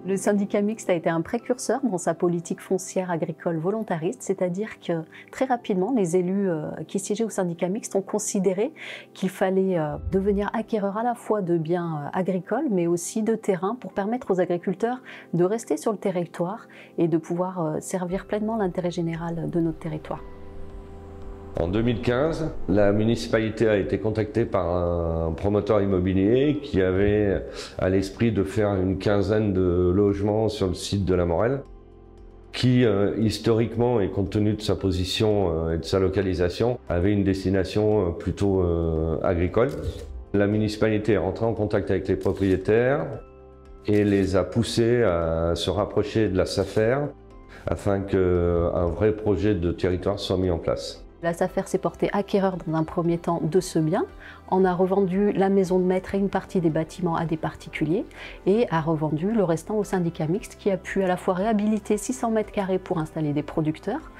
Le syndicat mixte a été un précurseur dans sa politique foncière agricole volontariste, c'est-à-dire que très rapidement, les élus qui siégeaient au syndicat mixte ont considéré qu'il fallait devenir acquéreur à la fois de biens agricoles, mais aussi de terrains pour permettre aux agriculteurs de rester sur le territoire et de pouvoir servir pleinement l'intérêt général de notre territoire. En 2015, la municipalité a été contactée par un promoteur immobilier qui avait à l'esprit de faire une quinzaine de logements sur le site de la Morelle, qui historiquement et compte tenu de sa position et de sa localisation, avait une destination plutôt agricole. La municipalité est rentrée en contact avec les propriétaires et les a poussés à se rapprocher de la SAFER afin qu'un vrai projet de territoire soit mis en place. La SAFER s'est portée acquéreur dans un premier temps de ce bien, en a revendu la maison de maître et une partie des bâtiments à des particuliers et a revendu le restant au syndicat mixte qui a pu à la fois réhabiliter 600 mètres carrés pour installer des producteurs,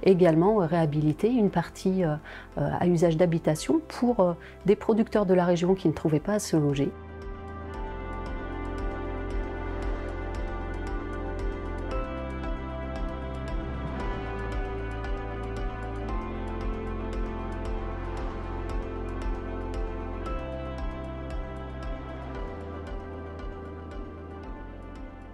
également réhabiliter une partie à usage d'habitation pour des producteurs de la région qui ne trouvaient pas à se loger.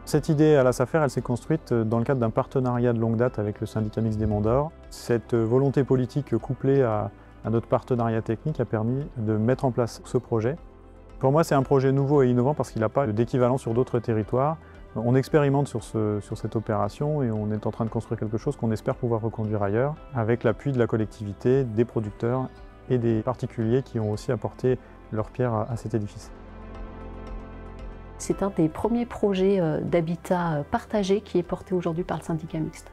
Cette idée à la SAFER, elle s'est construite dans le cadre d'un partenariat de longue date avec le syndicat mixte des Monts d'Or. Cette volonté politique couplée à notre partenariat technique a permis de mettre en place ce projet. Pour moi, c'est un projet nouveau et innovant parce qu'il n'a pas d'équivalent sur d'autres territoires. On expérimente sur cette opération et on est en train de construire quelque chose qu'on espère pouvoir reconduire ailleurs avec l'appui de la collectivité, des producteurs et des particuliers qui ont aussi apporté leur pierre à cet édifice. C'est un des premiers projets d'habitat partagé qui est porté aujourd'hui par le syndicat mixte.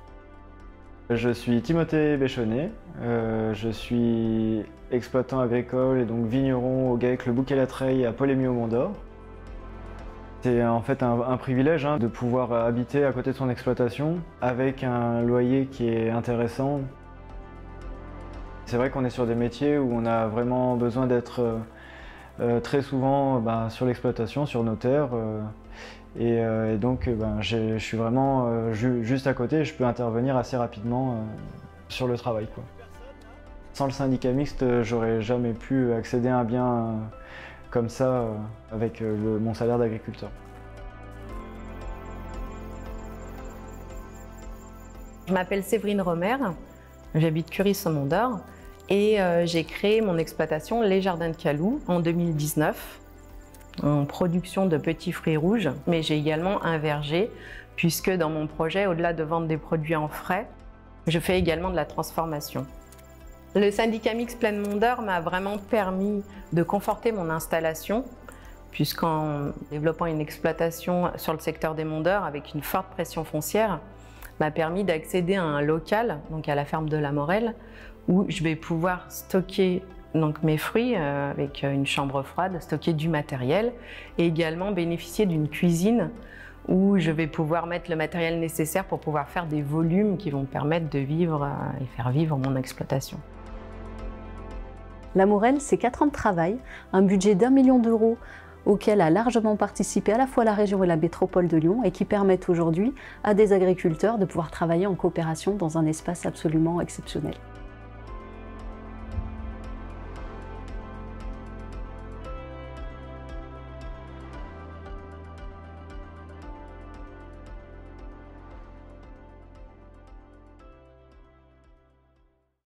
Je suis Timothée Béchonnet, je suis exploitant agricole et donc vigneron au GAEC Le Bouc et la Treille à Paul-Émy au Mont d'Or. C'est en fait un privilège de pouvoir habiter à côté de son exploitation avec un loyer qui est intéressant. C'est vrai qu'on est sur des métiers où on a vraiment besoin d'être très souvent sur l'exploitation, sur nos terres. Et donc je suis vraiment juste à côté et je peux intervenir assez rapidement sur le travail, quoi. Sans le syndicat mixte, j'aurais jamais pu accéder à un bien comme ça avec mon salaire d'agriculteur. Je m'appelle Séverine Romer, j'habite Curis au Mont d'Or. Et j'ai créé mon exploitation Les Jardins de Calou en 2019, en production de petits fruits rouges. Mais j'ai également un verger, puisque dans mon projet, au-delà de vendre des produits en frais, je fais également de la transformation. Le syndicat mixte Plaine Mont d'Or m'a vraiment permis de conforter mon installation, puisqu'en développant une exploitation sur le secteur des Monts d'Or avec une forte pression foncière, m'a permis d'accéder à un local, donc à la ferme de la Morelle, où je vais pouvoir stocker donc mes fruits avec une chambre froide, stocker du matériel et également bénéficier d'une cuisine où je vais pouvoir mettre le matériel nécessaire pour pouvoir faire des volumes qui vont me permettre de vivre et faire vivre mon exploitation. La Morelle, c'est 4 ans de travail, un budget d'1 million d'euros auquel a largement participé à la fois la région et la métropole de Lyon et qui permettent aujourd'hui à des agriculteurs de pouvoir travailler en coopération dans un espace absolument exceptionnel.